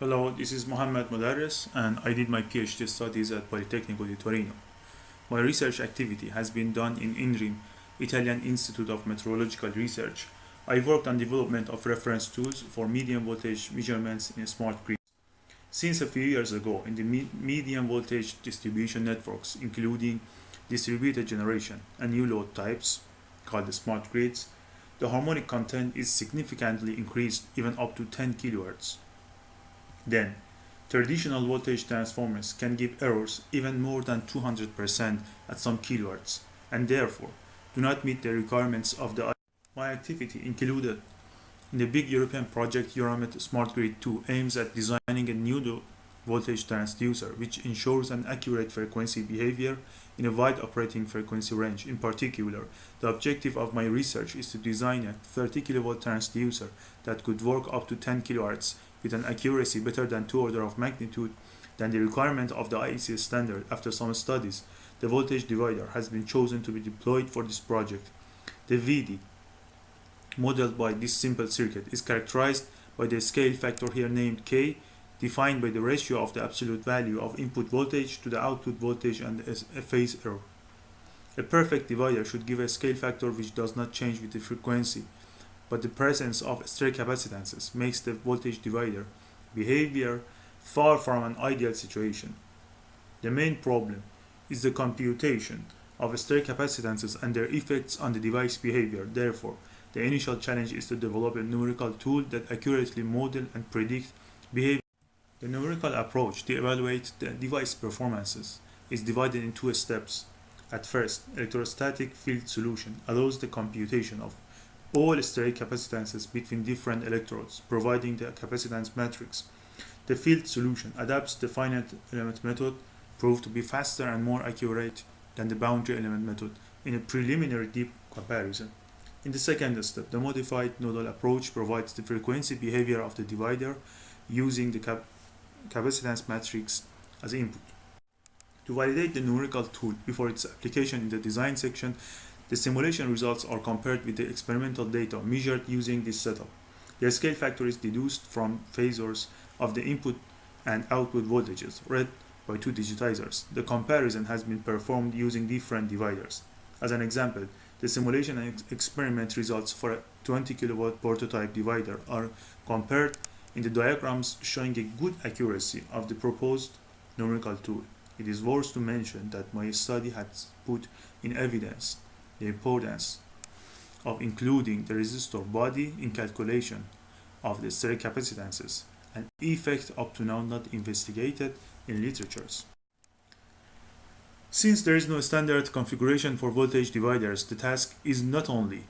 Hello, this is Mohammed Modarres, and I did my PhD studies at Politecnico di Torino. My research activity has been done in INRIM, Italian Institute of Meteorological Research. I worked on development of reference tools for medium voltage measurements in smart grids. Since a few years ago, in the medium voltage distribution networks, including distributed generation and new load types, called the smart grids, the harmonic content is significantly increased, even up to 10 kHz. Then, traditional voltage transformers can give errors even more than 200% at some kilohertz, and therefore do not meet the requirements of the. My activity included in the big European project Euromet Smart Grid 2 aims at designing a new voltage transducer which ensures an accurate frequency behavior in a wide operating frequency range. In particular, the objective of my research is to design a 30 kV transducer that could work up to 10 kHz with an accuracy better than 2 orders of magnitude than the requirement of the IEC standard. After some studies, the voltage divider has been chosen to be deployed for this project. The VD, modeled by this simple circuit, is characterized by the scale factor here named K, defined by the ratio of the absolute value of input voltage to the output voltage and a phase error. A perfect divider should give a scale factor which does not change with the frequency, but the presence of stray capacitances makes the voltage divider behavior far from an ideal situation. The main problem is the computation of stray capacitances and their effects on the device behavior. Therefore, the initial challenge is to develop a numerical tool that accurately model and predict behavior. The numerical approach to evaluate the device performances is divided in two steps. At first, electrostatic field solution allows the computation of all stray capacitances between different electrodes, providing the capacitance matrix. The field solution adapts the finite element method, proved to be faster and more accurate than the boundary element method in a preliminary deep comparison. In the second step, the modified nodal approach provides the frequency behavior of the divider using the capacitance matrix as input. To validate the numerical tool before its application in the design section, the simulation results are compared with the experimental data measured using this setup. The scale factor is deduced from phasors of the input and output voltages, read by two digitizers. The comparison has been performed using different dividers. As an example, the simulation and experiment results for a 20 kW prototype divider are compared in the diagrams showing a good accuracy of the proposed numerical tool. It is worth to mention that my study has put in evidence the importance of including the resistor body in calculation of the stray capacitances, an effect up to now not investigated in literatures. Since there is no standard configuration for voltage dividers, the task is not only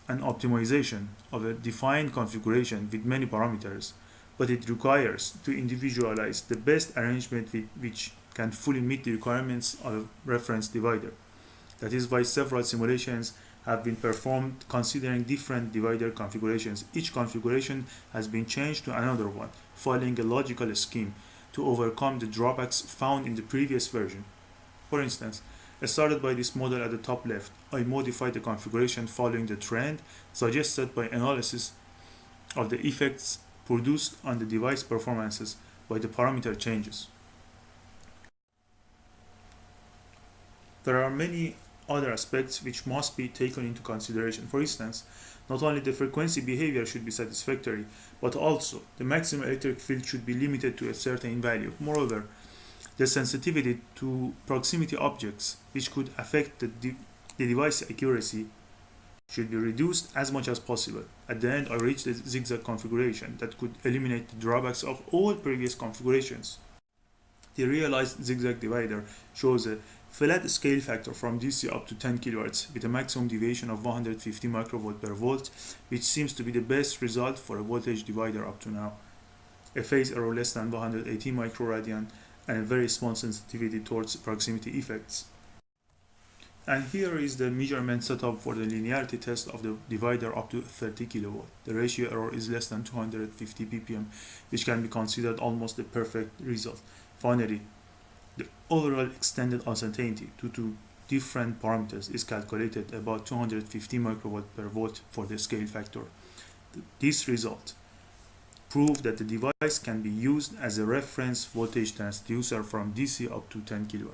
an optimization of a defined configuration with many parameters, but it requires to individualize the best arrangement which can fully meet the requirements of a reference divider. That is why several simulations have been performed considering different divider configurations. Each configuration has been changed to another one, following a logical scheme to overcome the drawbacks found in the previous version. For instance, started by this model at the top left, I modified the configuration following the trend suggested by analysis of the effects produced on the device performances by the parameter changes. There are many other aspects which must be taken into consideration. For instance, not only the frequency behavior should be satisfactory, but also the maximum electric field should be limited to a certain value. Moreover, the sensitivity to proximity objects, which could affect the device accuracy, should be reduced as much as possible. At the end, I reached a zigzag configuration that could eliminate the drawbacks of all previous configurations. The realized zigzag divider shows a flat scale factor from DC up to 10 kHz with a maximum deviation of 150 microvolt per volt, which seems to be the best result for a voltage divider up to now. A phase error less than 180 microradian and a very small sensitivity towards proximity effects. And here is the measurement setup for the linearity test of the divider up to 30 kV. The ratio error is less than 250 ppm, which can be considered almost the perfect result. Finally, the overall extended uncertainty due to different parameters is calculated about 250 microvolt per volt for the scale factor. This result proved that the device can be used as a reference voltage transducer from DC up to 10 kW.